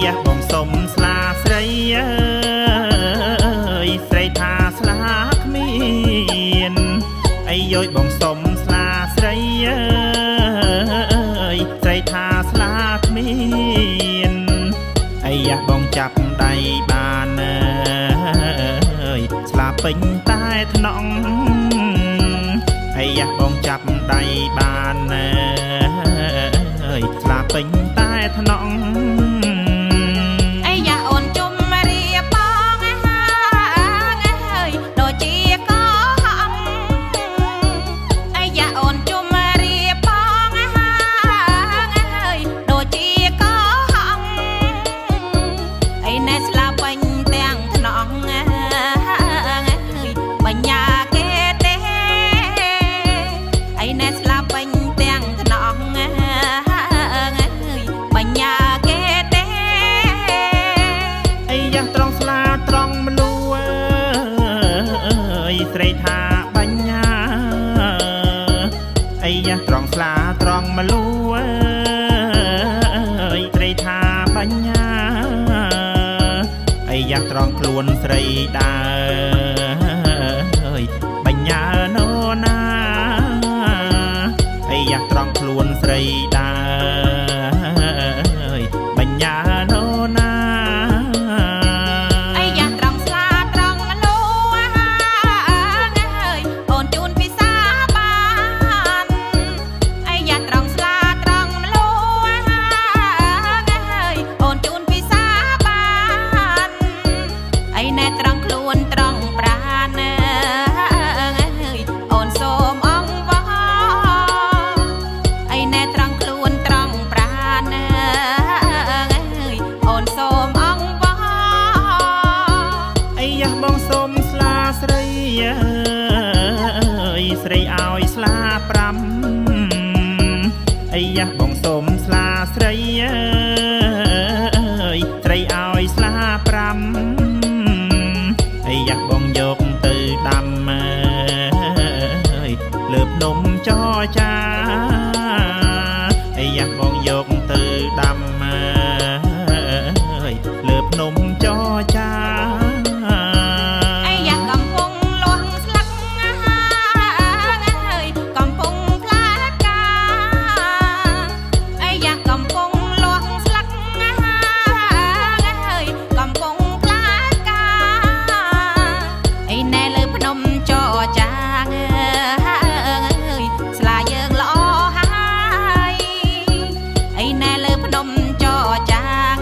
យ៉ាបងសុំស្លាស្រីអើយស្រីថាស្លាគ្មានអីយយបងសុំស្លាស្រីអើយស្រីថាស្លាគ្មានអីយ៉ាបងចាប់ដៃបានអើយស្លាពេញតែថ្នង់អីយ៉ាបងចាប់ដៃបានអើយស្លាពេញតែថ្នង់ស្រីថាបញ្ញាអីយ៉ាត្រង់ស្លាត្រង់មលូស្រីថាបញ្ញាអីយ៉ាត្រង់ខ្លួនស្រីដើបញ្ញាណូណាអីយ៉ាត្រង់ខ្លួនស្រីដើបញ្ញាណូណាស្រីឲ្យស្លា5អីយ៉ាបងសុំស្លាស្រីអើយស្រីឲ្យស្លា5អីយ៉ាបងយកទៅដាំលើភ្នំចរចាអីយ៉ាបងយកទៅដាំលើភ្នំចរចាស្លាយើងល្អហើយអីណែលើភ្នំចរចា